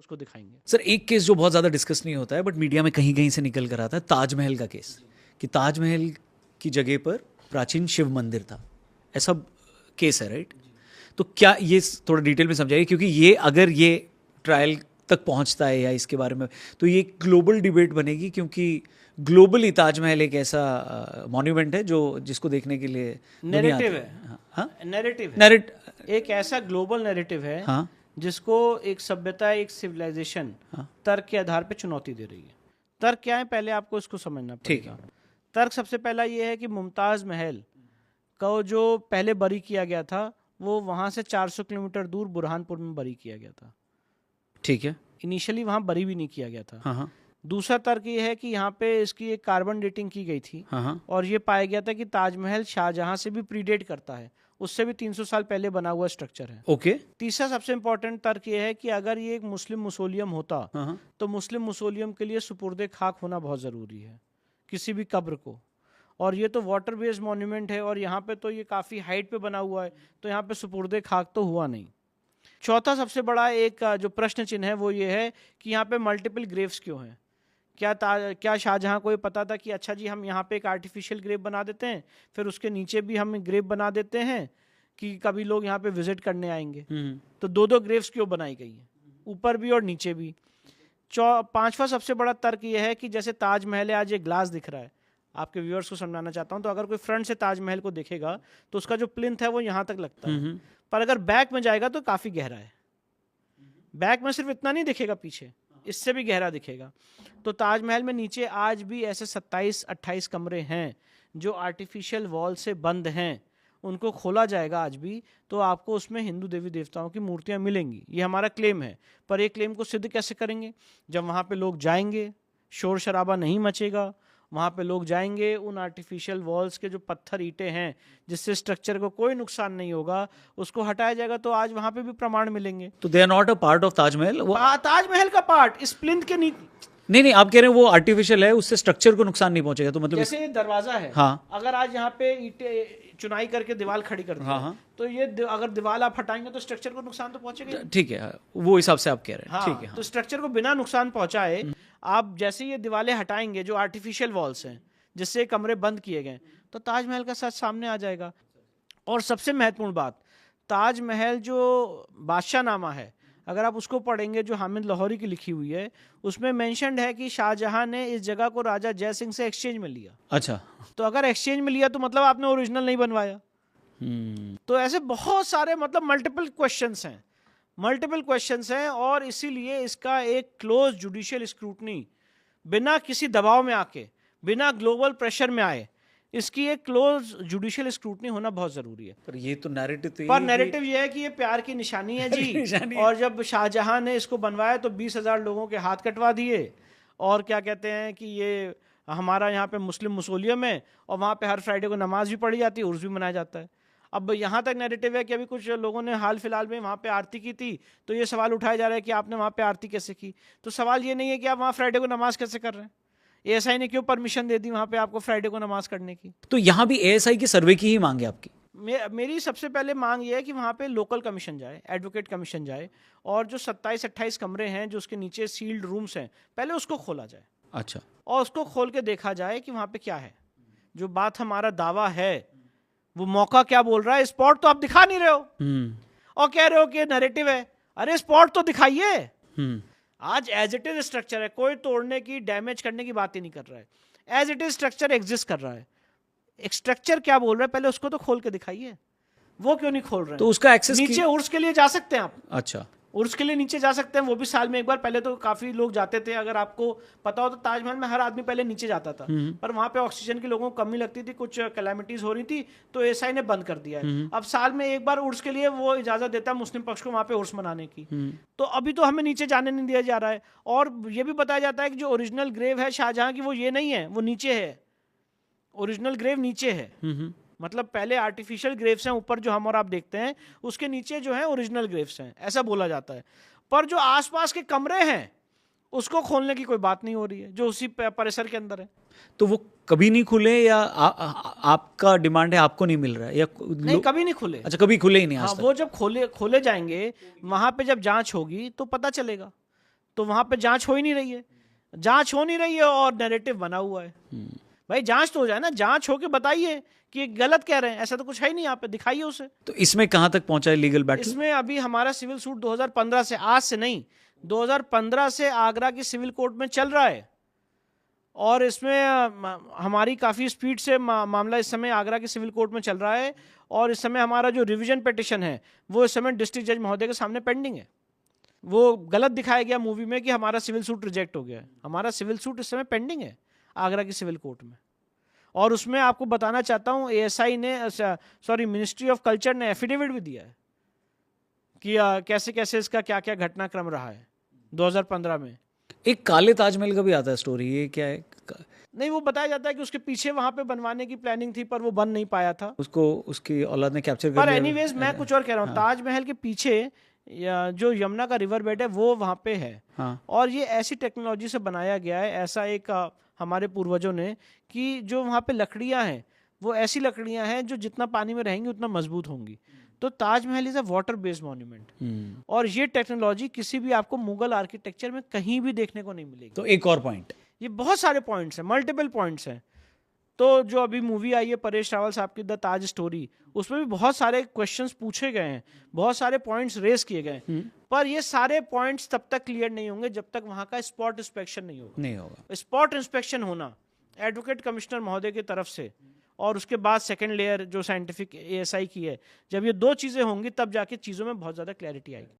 उसको दिखाएंगे। सर एक केस जो बहुत ज़्यादा डिस्कस नहीं होता है बट मीडिया में कहीं कहीं से निकल कर आता है, ताजमहल का केस, कि ताजमहल की जगह पर प्राचीन शिव मंदिर था, ऐसा केस है राइट? तो क्या ये थोड़ा डिटेल में समझाइए, क्योंकि ये अगर ये ट्रायल तक पहुंचता है या इसके बारे में, तो ये ग्लोबल डिबेट बनेगी, क्योंकि ग्लोबली ताजमहल एक ऐसा मॉन्यूमेंट है जो जिसको देखने के लिए दुनिया आती नैरेटिव है। हाँ नैरेटिव एक ऐसा ग्लोबल नैरेटिव है हाँ जिसको एक सभ्यता, एक सिविलाइजेशन हाँ तर्क के आधार पे चुनौती दे रही है। तर्क क्या है, पहले आपको इसको समझना ठीक पड़ेगा। है। तर्क सबसे पहला ये है कि मुमताज महल को जो पहले बरी किया गया था वो वहां से 400 किलोमीटर दूर बुरहानपुर में बरी किया गया था। ठीक है। इनिशियली वहां बरी भी नहीं किया गया था। हाँ हाँ दूसरा तर्क ये है कि यहाँ पे इसकी एक कार्बन डेटिंग की गई थी हाँ हाँ और ये पाया गया था कि ताजमहल शाहजहां से भी प्रीडेट करता है, उससे भी 300 साल पहले बना हुआ स्ट्रक्चर है। ओके। तीसरा सबसे इंपॉर्टेंट तर्क ये है कि अगर ये एक मुस्लिम मुसोलियम होता हाँ हाँ तो मुस्लिम मुसोलियम के लिए सुपुर्दे खाक होना बहुत ज़रूरी है, किसी भी कब्र को। और ये तो वाटर बेस्ड मॉन्यूमेंट है और यहाँ पे तो ये काफ़ी हाइट पे बना हुआ है, तो यहाँ पे सुपुर्दे खाक तो हुआ नहीं। चौथा सबसे बड़ा एक जो प्रश्न चिन्ह है वो ये है कि यहाँ पे मल्टीपल ग्रेव्स क्यों हैं। क्या शाहजहां को ये पता था कि अच्छा जी हम यहाँ पे एक आर्टिफिशियल ग्रेव बना देते हैं, फिर उसके नीचे भी हम ग्रेव बना देते हैं कि कभी लोग यहाँ पे विजिट करने आएंगे, तो दो दो ग्रेव्स क्यों बनाई गई हैं, ऊपर भी और नीचे भी। पांचवा सबसे बड़ा तर्क ये है कि जैसे ताजमहल है, आज ये ग्लास दिख रहा है, आपके व्यूअर्स को समझाना चाहता हूँ, तो अगर कोई फ्रंट से ताजमहल को देखेगा तो उसका जो प्लिंथ है वो यहाँ तक लगता है, पर अगर बैक में जाएगा तो काफ़ी गहरा है। बैक में सिर्फ इतना नहीं दिखेगा, पीछे इससे भी गहरा दिखेगा। तो ताजमहल में नीचे आज भी ऐसे 27-28 कमरे हैं जो आर्टिफिशियल वॉल से बंद हैं, उनको खोला जाएगा आज भी तो आपको उसमें हिंदू देवी देवताओं की मूर्तियां मिलेंगी। ये हमारा क्लेम है, पर ये क्लेम को सिद्ध कैसे करेंगे? जब वहाँ पे लोग जाएंगे, शोर शराबा नहीं मचेगा, वहाँ पे लोग जाएंगे, उन आर्टिफिशियल वॉल्स के जो पत्थर ईंटें हैं जिससे स्ट्रक्चर को कोई नुकसान नहीं होगा, उसको हटाया जाएगा, तो आज वहाँ पे भी प्रमाण मिलेंगे। तो they are not a part of Taj Mahal? वो ताजमहल का पार्ट इस प्लिंथ के नहीं, आप कह रहे हैं वो आर्टिफिशियल है, उससे स्ट्रक्चर को नुकसान नहीं पहुंचेगा, तो मतलब जैसे दरवाजा है, हाँ, अगर आज यहाँ पे ईंटें चुनाई करके दीवार खड़ी कर दी, हाँ, तो ये अगर दीवार आप हटाएंगे तो स्ट्रक्चर को नुकसान तो पहुंचेगा। ठीक है, वो हिसाब से आप कह रहे हैं। हाँ, ठीक है। तो स्ट्रक्चर को बिना नुकसान पहुंचाए आप जैसे ये दीवारें हटाएंगे जो आर्टिफिशियल वॉल्स हैं जिससे कमरे बंद किए गए, तो ताजमहल का सच सामने आ जाएगा। और सबसे महत्वपूर्ण बात, ताजमहल जो बादशाहनामा है, अगर आप उसको पढ़ेंगे जो हामिद लाहौरी की लिखी हुई है, उसमें मेंशन्ड है कि शाहजहां ने इस जगह को राजा जय सिंह से एक्सचेंज में लिया। अच्छा, तो अगर एक्सचेंज में लिया तो मतलब आपने ओरिजिनल नहीं बनवाया। तो ऐसे बहुत सारे मतलब मल्टीपल क्वेश्चंस हैं और इसीलिए इसका एक क्लोज जुडिशियल स्क्रूटनी, बिना किसी दबाव में आके, बिना ग्लोबल प्रेशर में आए, इसकी एक क्लोज जुडिशियल स्क्रूटनी होना बहुत जरूरी है। पर ये तो नैरेटिव ये है कि ये प्यार की निशानी है जी। और जब शाहजहां ने इसको बनवाया तो 20,000 लोगों के हाथ कटवा दिए, और क्या कहते हैं कि ये हमारा यहाँ पे मुस्लिम मुसोलियम है और वहाँ पे हर फ्राइडे को नमाज भी पढ़ी जाती है, उर्स भी मनाया जाता है। अब यहाँ तक नैरेटिव है कि अभी कुछ लोगों ने हाल फिलहाल में वहाँ पे आरती की थी, तो ये सवाल उठाया जा रहा है कि आपने वहाँ पे आरती कैसे की। तो सवाल ये नहीं है कि आप वहाँ फ्राइडे को नमाज कैसे कर रहे हैं, एएसआई ने क्यों परमिशन दे दी वहाँ पे आपको फ्राइडे को नमाज करने की। तो यहाँ भी एएसआई की सर्वे की ही मांग है आपकी? मेरी सबसे पहले मांग ये है कि वहाँ पे लोकल कमीशन जाए, एडवोकेट कमीशन जाए, और जो 27-28 कमरे हैं जो उसके नीचे सील्ड रूम्स हैं, पहले उसको खोला जाए। अच्छा। और उसको खोल के देखा जाए कि वहाँ पे क्या है। जो बात हमारा दावा है वो मौका क्या बोल रहा है। स्पॉट तो आप दिखा नहीं रहे हो और कह रहे हो कि नैरेटिव है। अरे स्पॉट तो दिखाइए। आज एज इट इज स्ट्रक्चर है, कोई तोड़ने की, डैमेज करने की बात ही नहीं कर रहा है। As it is structure exist कर रहा है। एक स्ट्रक्चर क्या बोल रहा है पहले उसको तो खोल के दिखाइए। वो क्यों नहीं खोल रहे हैं? तो उसका एक्सेस नीचे उर्स के लिए जा सकते हैं आप। अच्छा, उर्स के लिए नीचे जा सकते हैं, वो भी साल में एक बार। पहले तो काफी लोग जाते थे, अगर आपको पता हो तो ताजमहल में हर आदमी पहले नीचे जाता था, पर वहां पे ऑक्सीजन की लोगों को कमी लगती थी, कुछ कैलामिटीज हो रही थी, तो एएसआई ने बंद कर दिया है। अब साल में एक बार उर्स के लिए वो इजाजत देता है मुस्लिम पक्ष को वहां पे उर्स मनाने की। तो अभी तो हमें नीचे जाने नहीं दिया जा रहा है। और ये भी बताया जाता है कि जो ओरिजिनल ग्रेव है शाहजहां की वो ये नहीं है, वो नीचे है। ओरिजिनल ग्रेव नीचे है, मतलब पहले आर्टिफिशियल ग्रेव्स हैं ऊपर जो हम और आप देखते हैं, उसके नीचे जो है ओरिजिनल ग्रेव्स हैं, ऐसा बोला जाता है। पर जो आसपास के कमरे हैं उसको खोलने की कोई बात नहीं हो रही है, जो उसी परिसर के अंदर है। तो वो कभी नहीं खुले या आपका डिमांड है आपको नहीं मिल रहा है या नहीं, कभी नहीं खुले। अच्छा, कभी खुले ही नहीं। हाँ, वो जब खोले जाएंगे, वहां पे जब जांच होगी तो पता चलेगा। तो वहां पे जांच हो ही नहीं रही है, जांच हो नहीं रही है और नैरेटिव बना हुआ है। भाई जांच तो हो जाए ना, जांच होके बताइए कि ये गलत कह रहे हैं, ऐसा तो कुछ है ही नहीं, यहाँ पे दिखाइए उसे। तो इसमें कहाँ तक पहुंचा है लीगल बैटल? इसमें अभी हमारा सिविल सूट 2015 से, आज से नहीं, 2015 से आगरा की सिविल कोर्ट में चल रहा है और इसमें हमारी काफ़ी स्पीड से मामला इस समय आगरा की सिविल कोर्ट में चल रहा है और इस समय हमारा जो रिवीजन पिटिशन है वो इस समय डिस्ट्रिक्ट जज महोदय के सामने पेंडिंग है। वो गलत दिखाया गया मूवी में कि हमारा सिविल सूट रिजेक्ट हो गया है, हमारा सिविल सूट इस समय पेंडिंग है आगरा की सिविल कोर्ट में। और उसमें आपको बताना चाहता हूँ ASI ने, सॉरी, मिनिस्ट्री ऑफ कल्चर ने एफिडेविट भी दिया है कि कैसे कैसे इसका क्या क्या घटनाक्रम रहा है 2015 में। एक काले ताजमहल का भी आता है स्टोरी, ये क्या है? नहीं, वो बताया जाता है कि उसके पीछे वहां पे बनवाने की प्लानिंग थी पर वो बन नहीं पाया था, उसको उसकी औलाद ने कैप्चर कर पर लिया। एनीवेज मैं कुछ और कह रहा हूँ। ताजमहल के पीछे जो यमुना का रिवर बेड है वो वहां पे है। हाँ। और ये ऐसी टेक्नोलॉजी से बनाया गया है, ऐसा एक हमारे पूर्वजों ने, कि जो वहां पे लकड़ियां हैं वो ऐसी लकड़ियां हैं जो जितना पानी में रहेंगी उतना मजबूत होंगी। तो Taj Mahal is a water based monument और ये टेक्नोलॉजी किसी भी आपको मुगल आर्किटेक्चर में कहीं भी देखने को नहीं मिलेगी। तो एक और पॉइंट, ये बहुत सारे पॉइंट्स हैं, मल्टीपल पॉइंट्स हैं। तो जो अभी मूवी आई है परेश रावल साहब की द ताज स्टोरी, उसमें भी बहुत सारे क्वेश्चंस पूछे गए हैं, बहुत सारे पॉइंट्स रेस किए गए हैं, पर ये सारे पॉइंट्स तब तक क्लियर नहीं होंगे जब तक वहां का स्पॉट इंस्पेक्शन नहीं होगा। स्पॉट इंस्पेक्शन होना एडवोकेट कमिश्नर महोदय की तरफ से और उसके बाद सेकंड लेयर जो साइंटिफिक ASI की है, जब ये दो चीजें होंगी तब जाके चीजों में बहुत ज्यादा क्लैरिटी आएगी।